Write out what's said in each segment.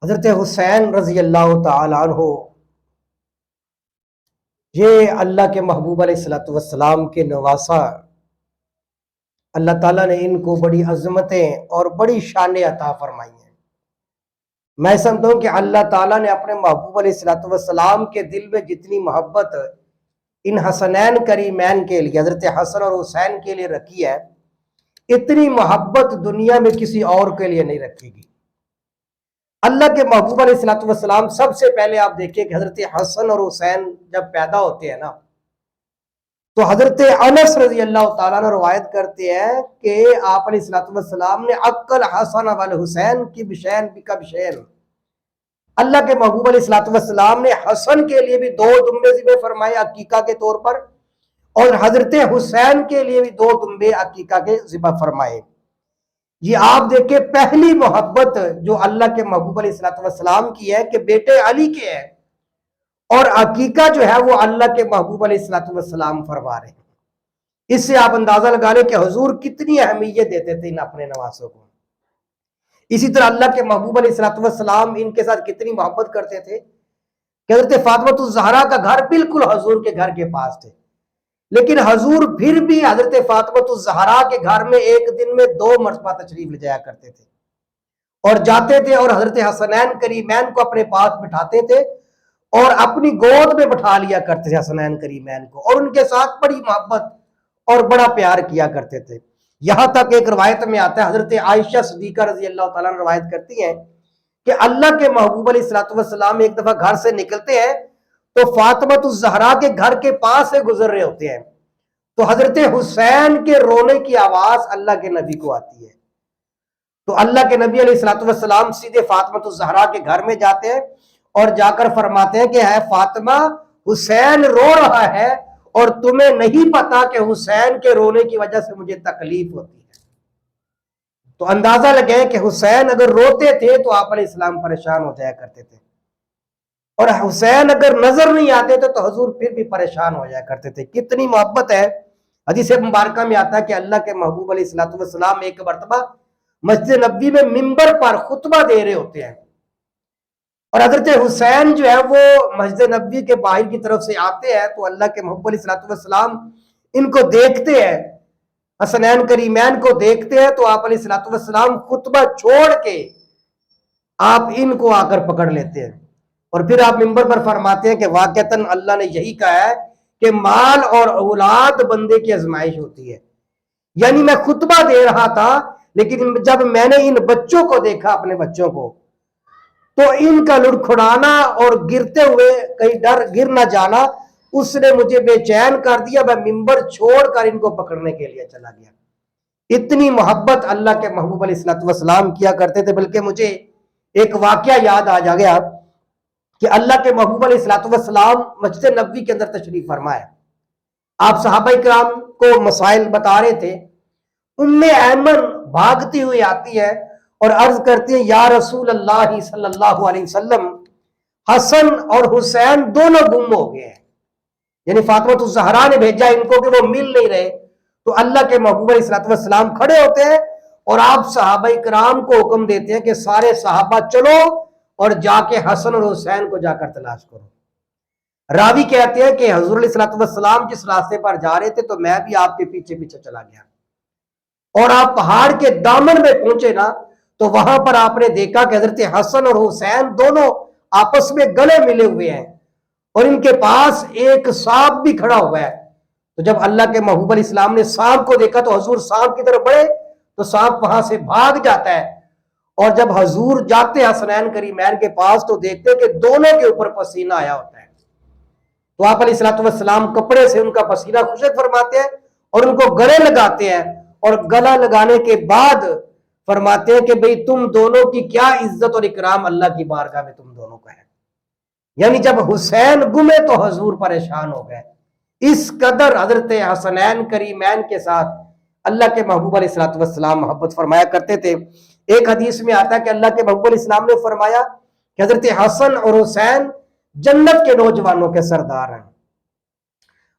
حضرت حسین رضی اللہ تعالیٰ عنہ یہ اللہ کے محبوب علیہ الصلوۃ والسلام کے نواسا، اللہ تعالیٰ نے ان کو بڑی عظمتیں اور بڑی شانیں عطا فرمائی ہیں۔ میں سمجھتا ہوں کہ اللہ تعالیٰ نے اپنے محبوب علیہ الصلوۃ والسلام کے دل میں جتنی محبت ان حسنین کریمین کے لیے، حضرت حسن اور حسین کے لیے رکھی ہے، اتنی محبت دنیا میں کسی اور کے لیے نہیں رکھے گی۔ اللہ کے محبوب علیہ الصلوۃ والسلام سب سے پہلے آپ دیکھیں کہ حضرت حسن اور حسین جب پیدا ہوتے ہیں نا، تو حضرت انس رضی اللہ تعالیٰ نے روایت کرتے ہیں کہ آپ علیہ الصلوۃ والسلام نے عقل حسن والحسین کی بشین بکبشین، اللہ کے محبوب علیہ الصلوۃ والسلام نے حسن کے لیے بھی 2 دمبے ذبح فرمائے عقیقہ کے طور پر، اور حضرت حسین کے لیے بھی 2 دمبے عقیقہ کے ذبح فرمائے۔ یہ آپ دیکھیں پہلی محبت جو اللہ کے محبوب علیہ الصلوۃ والسلام کی ہے کہ بیٹے علی کے ہیں، اور عقیقہ جو ہے وہ اللہ کے محبوب علیہ الصلوۃ والسلام فرما رہے ہیں۔ اس سے آپ اندازہ لگا لیں کہ حضور کتنی اہمیت دیتے تھے ان اپنے نواسوں کو۔ اسی طرح اللہ کے محبوب علیہ الصلوۃ والسلام ان کے ساتھ کتنی محبت کرتے تھے کہ حضرت فاطمہ الزہرا کا گھر بالکل حضور کے گھر کے پاس تھے، لیکن حضور پھر بھی حضرت فاطمہ الزہرا کے گھر میں ایک دن میں 2 مرتبہ تشریف لے جایا کرتے تھے، اور جاتے تھے اور حضرت حسنین کریمین کو اپنے پاس بٹھاتے تھے اور اپنی گود میں بٹھا لیا کرتے تھے حسنین کریمین کو، اور ان کے ساتھ بڑی محبت اور بڑا پیار کیا کرتے تھے۔ یہاں تک ایک روایت میں آتا ہے، حضرت عائشہ صدیقہ رضی اللہ تعالیٰ عنہ روایت کرتی ہیں کہ اللہ کے محبوب علیہ الصلوۃ والسلام ایک دفعہ گھر سے نکلتے ہیں تو فاطمہ الزہرا کے گھر کے پاس سے گزر رہے ہوتے ہیں، تو حضرت حسین کے رونے کی آواز اللہ کے نبی کو آتی ہے، تو اللہ کے نبی علیہ الصلوۃ والسلام سیدھے فاطمہ الزہرا کے گھر میں جاتے ہیں اور جا کر فرماتے ہیں کہ ہے فاطمہ، حسین رو رہا ہے اور تمہیں نہیں پتا کہ حسین کے رونے کی وجہ سے مجھے تکلیف ہوتی ہے۔ تو اندازہ لگے کہ حسین اگر روتے تھے تو آپ علیہ السلام پریشان ہو جایا کرتے تھے، اور حسین اگر نظر نہیں آتے تھے تو حضور پھر بھی پریشان ہو جایا کرتے تھے۔ کتنی محبت ہے۔ حدیث مبارکہ میں آتا ہے کہ اللہ کے محبوب علیہ الصلوۃ والسلام ایک مرتبہ مسجد نبوی میں منبر پر خطبہ دے رہے ہوتے ہیں، اور حضرت حسین جو ہے وہ مسجد نبوی کے باہر کی طرف سے آتے ہیں، تو اللہ کے محبوب علیہ الصلوۃ والسلام ان کو دیکھتے ہیں، حسنین کریمین کو دیکھتے ہیں، تو آپ علیہ الصلوۃ والسلام خطبہ چھوڑ کے آپ ان کو آ کر پکڑ لیتے ہیں، اور پھر آپ منبر پر فرماتے ہیں کہ واقعتاً اللہ نے یہی کہا ہے کہ مال اور اولاد بندے کی آزمائش ہوتی ہے۔ یعنی میں خطبہ دے رہا تھا، لیکن جب میں نے ان بچوں کو دیکھا، اپنے بچوں کو، تو ان کا لڑکھڑانا اور گرتے ہوئے کہیں گر نہ جانا اس نے مجھے بے چین کر دیا، میں منبر چھوڑ کر ان کو پکڑنے کے لیے چلا گیا۔ اتنی محبت اللہ کے محبوب علیہ الصلوۃ والسلام کیا کرتے تھے۔ بلکہ مجھے ایک واقعہ یاد آ گیا کہ اللہ کے محبوب علیہ الصلوۃ والسلام مسجد نبوی کے اندر تشریف فرمائے، آپ صحابہ کرام کو مسائل بتا رہے تھے، ام ایمن بھاگتی ہوئی آتی ہے اور عرض کرتی ہیں یا رسول اللہ صلی اللہ علیہ وسلم، حسن اور حسین دونوں گم ہو گئے ہیں۔ یعنی فاطمہ الزہرا نے بھیجا ان کو کہ وہ مل نہیں رہے، تو اللہ کے محبوب علیہ الصلوۃ والسلام کھڑے ہوتے ہیں اور آپ صحابہ کرام کو حکم دیتے ہیں کہ سارے صحابہ چلو اور جا کے حسن اور حسین کو جا کر تلاش کرو۔ راوی کہتے ہیں کہ حضور علیہ الصلوۃ والسلام جس راستے پر جا رہے تھے تو میں بھی آپ کے پیچھے پیچھے چلا گیا، اور آپ پہاڑ کے دامن میں پہنچے نا، تو وہاں پر آپ نے دیکھا کہ حضرت حسن اور حسین دونوں آپس میں گلے ملے ہوئے ہیں، اور ان کے پاس ایک سانپ بھی کھڑا ہوا ہے۔ تو جب اللہ کے محبوب علیہ السلام نے سانپ کو دیکھا تو حضور سانپ کی طرف بڑھے تو سانپ وہاں سے بھاگ جاتا ہے، اور جب حضور جاتے حسنین کریمین کے پاس تو دیکھتے کہ دونوں کے اوپر پسینہ آیا ہوتا ہے، تو آپ علیہ الصلوۃ والسلام کپڑے سے ان کا پسینہ خشک فرماتے ہیں اور ان کو گلے لگاتے ہیں، اور گلا لگانے کے بعد فرماتے ہیں کہ بھئی تم دونوں کی کیا عزت اور اکرام اللہ کی بارگاہ میں تم دونوں کا ہے۔ یعنی جب حسین گمے تو حضور پریشان ہو گئے۔ اس قدر حضرت حسنین کریمین کے ساتھ اللہ کے محبوب علیہ الصلوۃ والسلام محبت فرمایا کرتے تھے۔ ایک حدیث میں آتا ہے کہ اللہ کے محبوب علیہ السلام نے فرمایا کہ حضرت حسن اور حسین جنت کے نوجوانوں کے سردار ہیں۔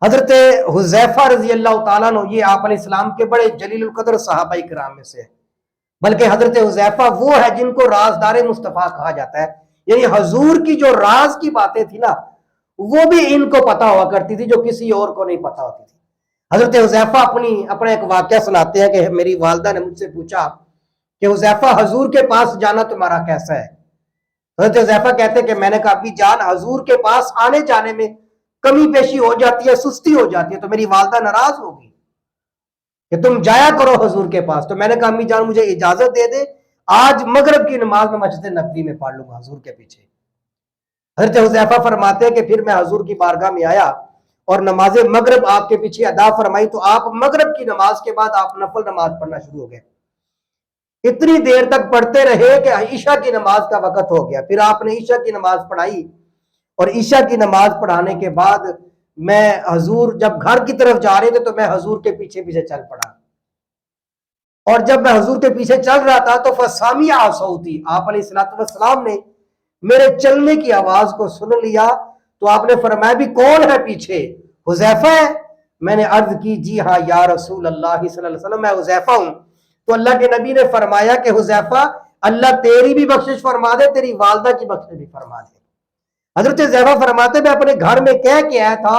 حضرت حذیفہ رضی اللہ تعالیٰ عنہ، یہ آپ علیہ السلام کے بڑے جلیل القدر صحابہ کرام میں سے، بلکہ حضرت حذیفہ وہ ہے جن کو رازدار مصطفیٰ کہا جاتا ہے، یعنی حضور کی جو راز کی باتیں تھی نا وہ بھی ان کو پتا ہوا کرتی تھی جو کسی اور کو نہیں پتا ہوتی تھی۔ حضرت حذیفہ اپنا ایک واقعہ سناتے ہیں کہ میری والدہ نے مجھ سے پوچھا کہ حذیفہ حضور کے پاس جانا تمہارا کیسا ہے؟ حضرت حذیفہ کہتے ہیں کہ میں نے کہا امی جان حضور کے پاس آنے جانے میں کمی پیشی ہو جاتی ہے، سستی ہو جاتی ہے، تو میری والدہ ناراض ہوگی کہ تم جایا کرو حضور کے پاس۔ تو میں نے کہا امی جان مجھے اجازت دے دے، آج مغرب کی نماز میں مسجد نبوی میں پڑھ لوں گا حضور کے پیچھے۔ حضرت حذیفہ فرماتے ہیں کہ پھر میں حضور کی بارگاہ میں آیا اور نماز مغرب آپ کے پیچھے ادا فرمائی، تو آپ مغرب کی نماز کے بعد آپ نفل نماز پڑھنا شروع ہو گئے۔ اتنی دیر تک پڑھتے رہے کہ عشاء کی نماز کا وقت ہو گیا، پھر آپ نے عشاء کی نماز پڑھائی، اور عشاء کی نماز پڑھانے کے بعد میں حضور جب گھر کی طرف جا رہے تھے تو میں حضور کے پیچھے پیچھے چل پڑا، اور جب میں حضور کے پیچھے چل رہا تھا تو فَسَمِعَ صَوْتِي، آپ علیہ السلام نے میرے چلنے کی آواز کو سن لیا، تو آپ نے فرمایا بھی کون ہے پیچھے؟ حذیفہ ہے؟ میں نے عرض کی جی ہاں یا رسول اللہ صلی اللہ علیہ وسلم میں حذیفہ ہوں۔ تو اللہ کے نبی نے فرمایا کہ حذیفہ اللہ تیری بھی بخشش فرما دے، تیری والدہ کی بخشش بھی فرما دے۔ حضرت حذیفہ فرماتے میں اپنے گھر میں کہہ کے آیا تھا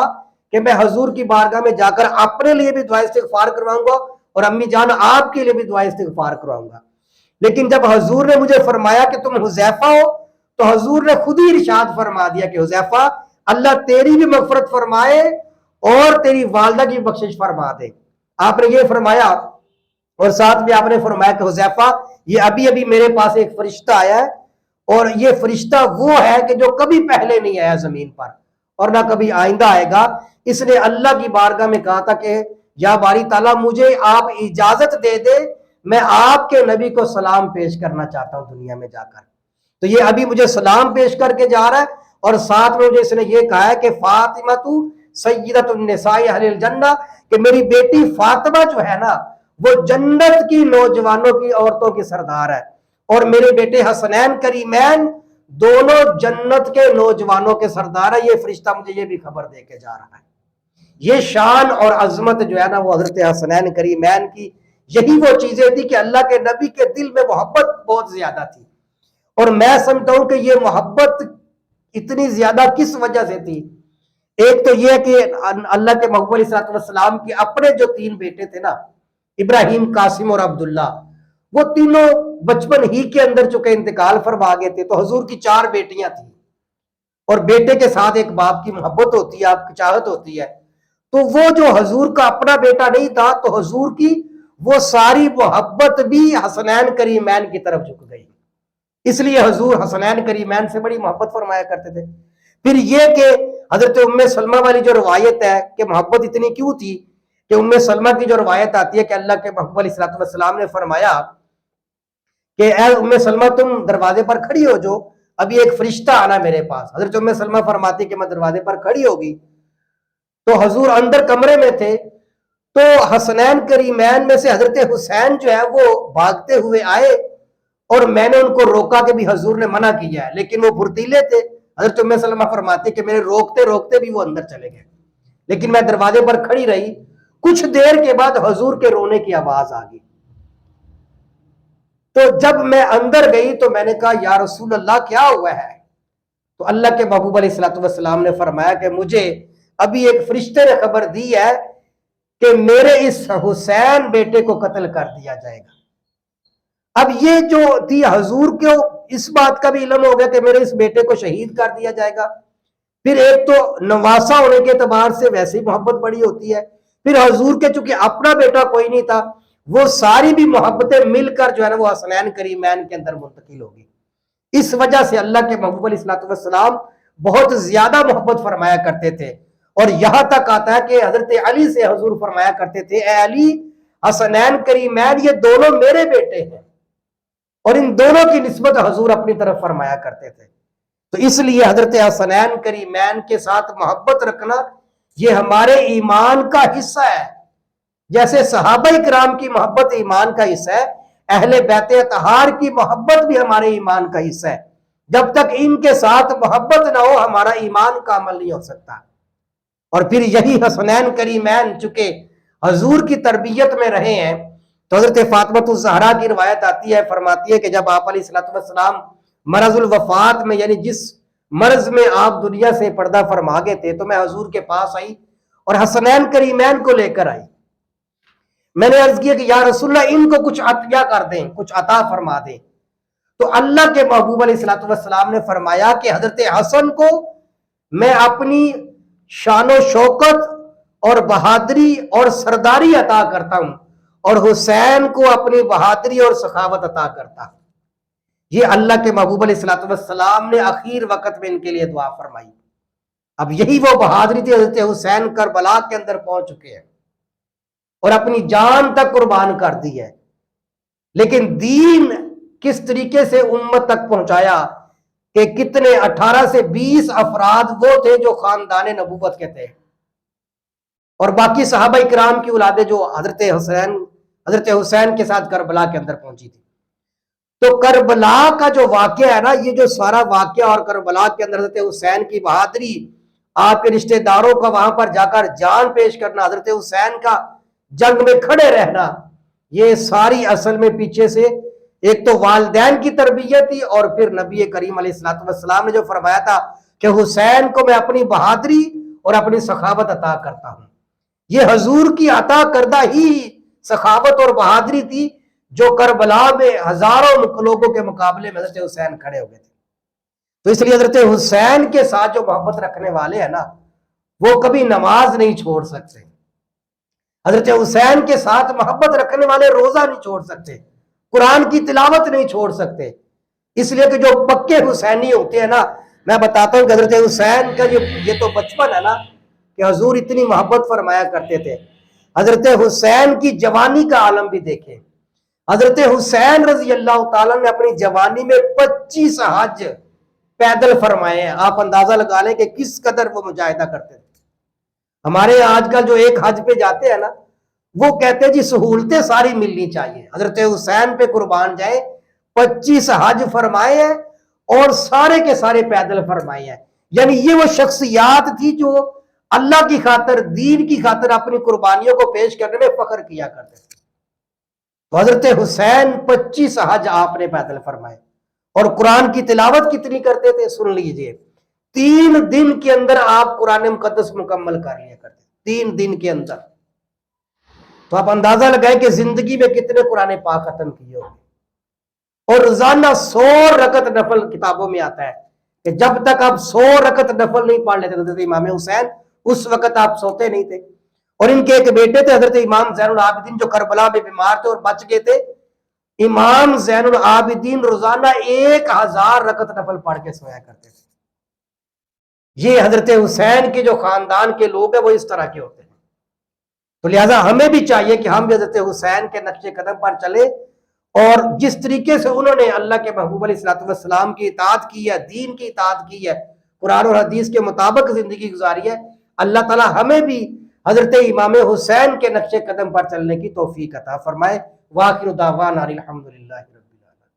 کہ میں حضور کی بارگاہ میں جا کر اپنے لیے بھی دعا استغفار کرواؤں گا اور امی جان آپ کے لیے بھی دعا استغفار کرواؤں گا، لیکن جب حضور نے مجھے فرمایا کہ تم حذیفہ ہو تو حضور نے خود ہی ارشاد فرما دیا کہ حذیفہ اللہ تیری بھی مغفرت فرمائے اور تیری والدہ کی بخشش فرما دے۔ آپ نے یہ فرمایا، اور ساتھ میں آپ نے فرمایا کہ حذیفہ یہ ابھی ابھی میرے پاس ایک فرشتہ آیا ہے، اور یہ فرشتہ وہ ہے کہ جو کبھی پہلے نہیں آیا زمین پر اور نہ کبھی آئندہ آئے گا۔ اس نے اللہ کی بارگاہ میں کہا تھا کہ یا باری تعالیٰ مجھے آپ اجازت دے دے، میں آپ کے نبی کو سلام پیش کرنا چاہتا ہوں دنیا میں جا کر۔ تو یہ ابھی مجھے سلام پیش کر کے جا رہا ہے، اور ساتھ میں مجھے اس نے یہ کہا ہے کہ فاطمہ تو سیدۃ النساء اہل الجنہ، کہ میری بیٹی فاطمہ جو ہے نا وہ جنت کی نوجوانوں کی عورتوں کی سردار ہے، اور میرے بیٹے حسنین کریمین دونوں جنت کے نوجوانوں کے سردار ہے۔ یہ فرشتہ مجھے یہ بھی خبر دے کے جا رہا ہے۔ یہ شان اور عظمت جو ہے نا وہ حضرت حسنین کریمین کی یہی وہ چیزیں تھی کہ اللہ کے نبی کے دل میں محبت بہت زیادہ تھی، اور میں سمجھتا ہوں کہ یہ محبت اتنی زیادہ کس وجہ سے تھی۔ ایک تو یہ کہ اللہ کے محبوب علیہ السلام کے اپنے جو 3 بیٹے تھے نا، ابراہیم، قاسم اور عبداللہ، وہ تینوں بچپن ہی کے اندر چکے انتقال فرما گئے تھے، تو حضور کی 4 بیٹیاں تھیں، اور بیٹے کے ساتھ ایک باپ کی محبت ہوتی ہے، آپ کی چاہت ہوتی ہے، تو وہ جو حضور کا اپنا بیٹا نہیں تھا تو حضور کی وہ ساری محبت بھی حسنین کریمین کی طرف جھک گئی، اس لیے حضور حسنین کریمین سے بڑی محبت فرمایا کرتے تھے۔ پھر یہ کہ حضرت ام سلمہ والی جو روایت ہے کہ محبت اتنی کیوں تھی، کہ ام سلمہ کی جو روایت آتی ہے کہ اللہ کے محبوب علیہ السلام نے فرمایا کہ اے ام سلمہ تم دروازے پر کھڑی ہو جو، ابھی ایک فرشتہ آنا میرے پاس۔ حضرت ام سلمہ فرماتی کہ میں دروازے پر کھڑی ہوگی، تو حضور اندر کمرے میں تھے، تو حسنین کریمین میں سے حضرت حسین جو ہے وہ بھاگتے ہوئے آئے، اور میں نے ان کو روکا کہ بھی حضور نے منع کیا ہے، لیکن وہ پھرتیلے تھے۔ حضرت ام سلمہ فرماتے کہ میرے روکتے روکتے بھی وہ اندر چلے گئے، لیکن میں دروازے پر کھڑی رہی۔ کچھ دیر کے بعد حضور کے رونے کی آواز آ گئی، تو جب میں اندر گئی تو میں نے کہا یا رسول اللہ کیا ہوا ہے؟ تو اللہ کے محبوب علیہ السلام نے فرمایا کہ مجھے ابھی ایک فرشتے نے خبر دی ہے کہ میرے اس حسین بیٹے کو قتل کر دیا جائے گا۔ اب یہ جو تھی حضور کو اس بات کا بھی علم ہو گیا کہ میرے اس بیٹے کو شہید کر دیا جائے گا، پھر ایک تو نواسا ہونے کے اعتبار سے ویسے ہی محبت بڑی ہوتی ہے، پھر حضور کے چونکہ اپنا بیٹا کوئی نہیں تھا، وہ ساری بھی محبتیں مل کر جو ہے نا وہ حسنین کریمین کے اندر منتقل ہوگی۔ اس وجہ سے اللہ کے محبوب علیہ السلام بہت زیادہ محبت فرمایا کرتے تھے، اور یہاں تک آتا ہے کہ حضرت علی سے حضور فرمایا کرتے تھے اے علی، حسنین کریمین یہ دونوں میرے بیٹے ہیں، اور ان دونوں کی نسبت حضور اپنی طرف فرمایا کرتے تھے۔ تو اس لیے حضرت حسنین کریمین کے ساتھ محبت رکھنا یہ ہمارے ایمان کا حصہ ہے، جیسے صحابہ کرام کی محبت ایمان کا حصہ ہے، اہل بیت اطہار کی محبت بھی ہمارے ایمان کا حصہ ہے۔ جب تک ان کے ساتھ محبت نہ ہو ہمارا ایمان کامل نہیں ہو سکتا۔ اور پھر یہی حسنین کریمین چونکہ حضور کی تربیت میں رہے ہیں، تو حضرت فاطمہ الزہرا کی روایت آتی ہے، فرماتی ہے کہ جب آپ علیہ الصلوۃ والسلام مرض الوفات میں، یعنی جس مرض میں آپ دنیا سے پردہ فرما گئے تھے، تو میں حضور کے پاس آئی اور حسنین کریمین کو لے کر آئی. میں نے عرض کیا کہ یا رسول اللہ ان کو کچھ عطیہ کر دیں، کچھ عطا فرما دیں. تو اللہ کے محبوب علیہ الصلوۃ والسلام نے فرمایا کہ حضرت حسن کو میں اپنی شان و شوکت اور بہادری اور سرداری عطا کرتا ہوں، اور حسین کو اپنی بہادری اور سخاوت عطا کرتا ہوں. یہ اللہ کے محبوب علیہ الصلوۃ والسلام نے آخر وقت میں ان کے لیے دعا فرمائی. اب یہی وہ بہادری تھی. حضرت حسین کربلا کے اندر پہنچ چکے ہیں اور اپنی جان تک قربان کر دی ہے، لیکن دین کس طریقے سے امت تک پہنچایا کہ کتنے 18 سے 20 افراد وہ تھے جو خاندان نبوت کے تھے، اور باقی صحابہ اکرام کی اولادیں جو حضرت حسین کے ساتھ کربلا کے اندر پہنچی تھی. تو کربلا کا جو واقعہ ہے نا، یہ جو سارا واقعہ اور کربلا کے اندر حضرت حسین کی بہادری، آپ کے رشتہ داروں کا وہاں پر جا کر جان پیش کرنا، حضرت حسین کا جنگ میں کھڑے رہنا، یہ ساری اصل میں پیچھے سے ایک تو والدین کی تربیت تھی، اور پھر نبی کریم علیہ الصلوۃ والسلام نے جو فرمایا تھا کہ حسین کو میں اپنی بہادری اور اپنی سخاوت عطا کرتا ہوں. یہ حضور کی عطا کردہ ہی سخاوت اور بہادری تھی جو کربلا میں ہزاروں لوگوں کے مقابلے میں حضرت حسین کھڑے ہو گئے تھے. تو اس لیے حضرت حسین کے ساتھ جو محبت رکھنے والے ہیں نا، وہ کبھی نماز نہیں چھوڑ سکتے. حضرت حسین کے ساتھ محبت رکھنے والے روزہ نہیں چھوڑ سکتے، قرآن کی تلاوت نہیں چھوڑ سکتے. اس لیے کہ جو پکے حسینی ہوتے ہیں نا، میں بتاتا ہوں کہ حضرت حسین کا یہ تو بچپن ہے نا کہ حضور اتنی محبت فرمایا کرتے تھے. حضرت حسین کی جوانی کا عالم بھی دیکھیں. حضرت حسین رضی اللہ تعالیٰ نے اپنی جوانی میں 25 حج پیدل فرمائے ہیں. آپ اندازہ لگا لیں کہ کس قدر وہ مجاہدہ کرتے تھے. ہمارے آج کل جو ایک حج پہ جاتے ہیں نا، وہ کہتے ہیں جی سہولتیں ساری ملنی چاہیے. حضرت حسین پہ قربان جائیں، 25 حج فرمائے ہیں اور سارے کے سارے پیدل فرمائے ہیں. یعنی یہ وہ شخصیات تھی جو اللہ کی خاطر، دین کی خاطر اپنی قربانیوں کو پیش کرنے میں فخر کیا کرتے تھے. تو حضرت حسین 25 حج آپ نے پیدل فرمائے. اور قرآن کی تلاوت کتنی کرتے تھے سن لیجئے. 3 دن کے اندر آپ قرآن مقدس مکمل کر لیا کرتے، 3 دن کے اندر. تو آپ اندازہ لگائیں کہ زندگی میں کتنے قرآن پاک ختم کیے ہو. اور روزانہ 100 رکعت نفل کتابوں میں آتا ہے کہ جب تک آپ 100 رکعت نفل نہیں پڑھ لیتے حضرت امام حسین، اس وقت آپ سوتے نہیں تھے. اور ان کے ایک بیٹے تھے حضرت امام زین العابدین، جو کربلا میں بیمار تھے اور بچ گئے تھے. امام زین العابدین روزانہ 1000 رکعت نفل پڑھ کے سویا کرتے تھے. یہ حضرت حسین کے جو خاندان کے لوگ ہیں وہ اس طرح کے ہوتے ہیں. تو لہٰذا ہمیں بھی چاہیے کہ ہم بھی حضرت حسین کے نقش قدم پر چلیں، اور جس طریقے سے انہوں نے اللہ کے محبوب علیہ الصلوۃ والسلام کی اطاعت کی ہے، دین کی اطاعت کی ہے، قرآن اور حدیث کے مطابق زندگی گزاری ہے، اللہ تعالی ہمیں بھی حضرت امام حسین کے نقش قدم پر چلنے کی توفیق عطا فرمائے. وآخر دعوانا الحمدللہ.